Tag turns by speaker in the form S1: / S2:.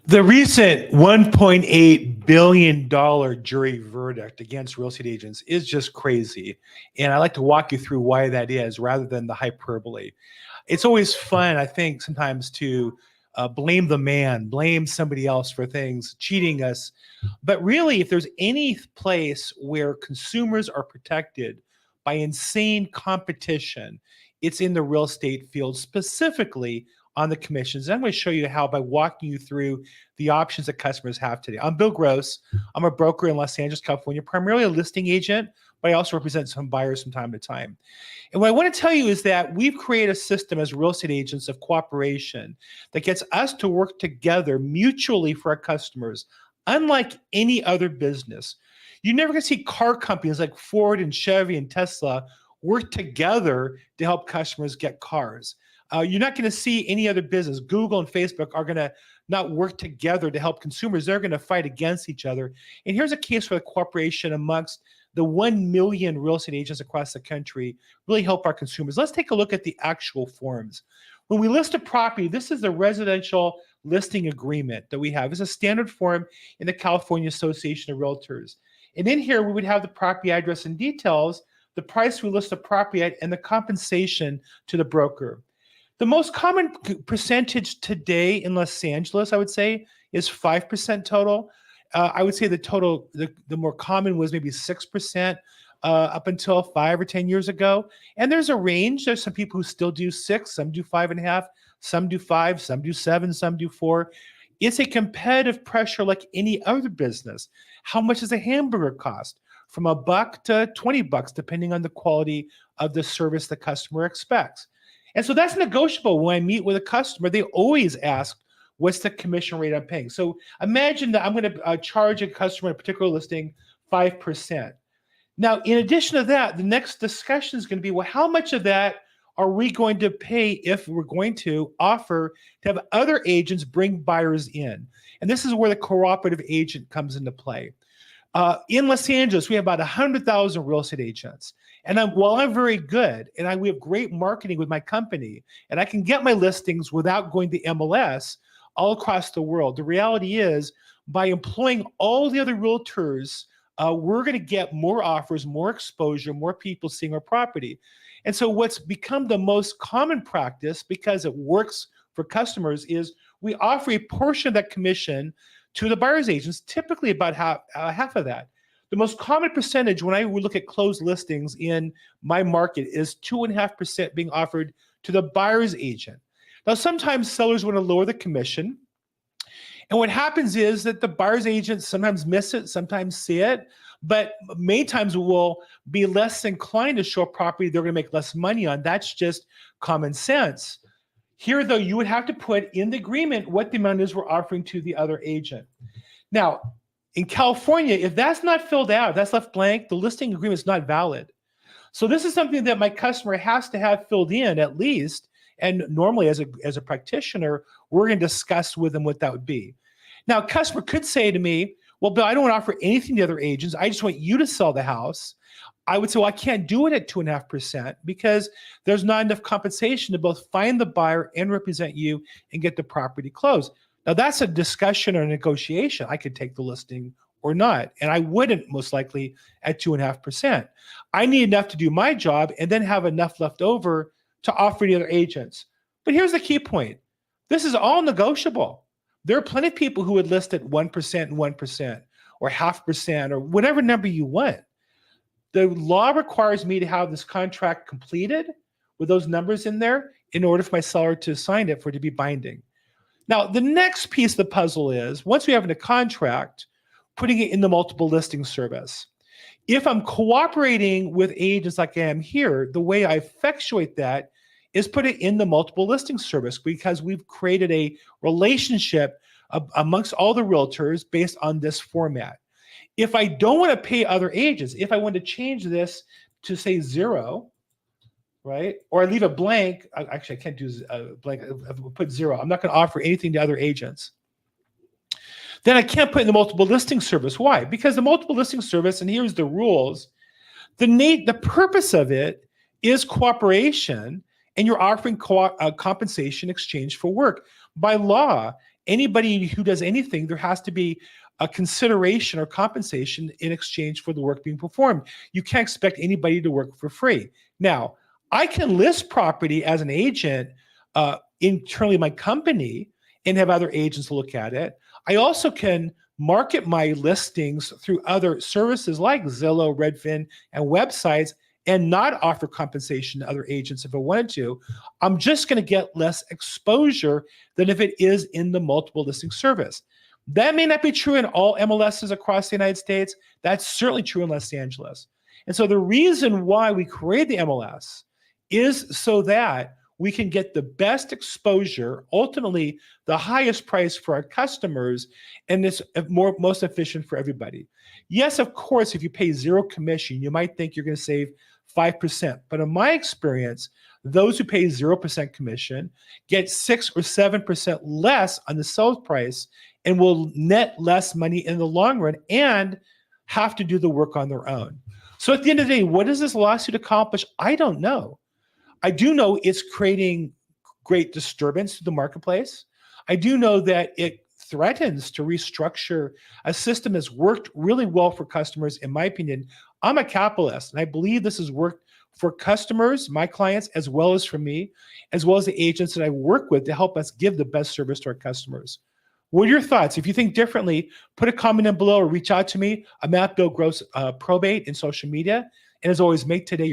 S1: The recent $1.8 billion jury verdict against real estate agents is just crazy. And I like to walk you through why that is rather than the hyperbole. It's always fun, I think, sometimes to blame the man, blame somebody else for things, cheating us. But really, if there's any place where consumers are protected by insane competition, it's in the real estate field, specifically on the commissions. I'm going to show you how by walking you through the options that customers have today. I'm Bill Gross. I'm a broker in Los Angeles, California, primarily a listing agent, but I also represent some buyers from time to time. And what I want to tell you is that we've created a system as real estate agents of cooperation that gets us to work together mutually for our customers, unlike any other business. You're never going to see car companies like Ford and Chevy and Tesla work together to help customers get cars. You're not going to see any other business. Google and Facebook are going to not work together to help consumers. They're going to fight against each other. And here's a case where the cooperation amongst the 1 million real estate agents across the country really help our consumers. Let's take a look at the actual forms. When we list a property, this is the residential listing agreement that we have. It's a standard form in the California Association of Realtors. And in here, we would have the property address and details, the price we list the property at, and the compensation to the broker. The most common percentage today in Los Angeles, I would say, is 5% total. I would say the more common was maybe 6% up until 5 or 10 years ago. And there's a range. There's some people who still do 6, some do 5.5, some do 5, some do 7, some do 4. It's a competitive pressure like any other business. How much does a hamburger cost? From $1 to $20, depending on the quality of the service the customer expects. And so that's negotiable. When I meet with a customer, they always ask, what's the commission rate I'm paying? So imagine that I'm going to charge a customer in a particular listing 5%. Now, in addition to that, the next discussion is going to be, well, how much of that are we going to pay if we're going to offer to have other agents bring buyers in? And this is where the cooperative agent comes into play. In Los Angeles, we have about 100,000 real estate agents. And while I'm very good, and we have great marketing with my company, and I can get my listings without going to MLS all across the world, the reality is by employing all the other realtors, we're going to get more offers, more exposure, more people seeing our property. And so what's become the most common practice, because it works for customers, is we offer a portion of that commission to the buyer's agents, typically about half of that. The most common percentage when I would look at closed listings in my market is 2.5% being offered to the buyer's agent. Now, sometimes sellers want to lower the commission. And what happens is that the buyer's agent sometimes miss it, sometimes see it, but many times will be less inclined to show a property they're going to make less money on. That's just common sense. Here, though, you would have to put in the agreement what the amount is we're offering to the other agent. Now, in California, if that's not filled out, if that's left blank, the listing agreement is not valid. So this is something that my customer has to have filled in at least. And normally, as a practitioner, we're going to discuss with them what that would be. Now, a customer could say to me, well, Bill, I don't want to offer anything to other agents. I just want you to sell the house. I would say, well, I can't do it at 2.5% because there's not enough compensation to both find the buyer and represent you and get the property closed. Now, that's a discussion or a negotiation. I could take the listing or not, and I wouldn't most likely at 2.5%. I need enough to do my job and then have enough left over to offer the other agents. But here's the key point. This is all negotiable. There are plenty of people who would list at 1% and 1% or 0.5% or whatever number you want. The law requires me to have this contract completed with those numbers in there in order for my seller to sign it for it to be binding. Now, the next piece of the puzzle is, once we have a contract, putting it in the multiple listing service. If I'm cooperating with agents like I am here, the way I effectuate that is put it in the multiple listing service because we've created a relationship amongst all the realtors based on this format. If I don't want to pay other agents, if I want to change this to say 0, right? Or I leave a blank, actually I can't do a blank, I put 0. I'm not going to offer anything to other agents. Then I can't put in the multiple listing service. Why? Because the multiple listing service, and here's the rules, the purpose of it is cooperation, and you're offering compensation in exchange for work. By law, Anybody who does anything, there has to be a consideration or compensation in exchange for the work being performed. You can't expect anybody to work for free. Now, I can list property as an agent internally in my company and have other agents look at it. I also can market my listings through other services like Zillow, Redfin, and websites and not offer compensation to other agents if I wanted to. I'm just going to get less exposure than if it is in the multiple listing service. That may not be true in all MLSs across the United States. That's certainly true in Los Angeles. And so the reason why we create the MLS is so that we can get the best exposure, ultimately the highest price for our customers, and it's most efficient for everybody. Yes, of course, if you pay zero commission, you might think you're going to save 5%. But in my experience, those who pay 0% commission get 6 or 7% less on the sales price and will net less money in the long run and have to do the work on their own. So at the end of the day, what does this lawsuit accomplish? I don't know. I do know it's creating great disturbance to the marketplace. I do know that it threatens to restructure a system that's worked really well for customers, in my opinion. I'm a capitalist, and I believe this has worked for customers, my clients, as well as for me, as well as the agents that I work with to help us give the best service to our customers. What are your thoughts? If you think differently, put a comment in below or reach out to me. I'm at Bill Gross Probate in social media. And as always, make today your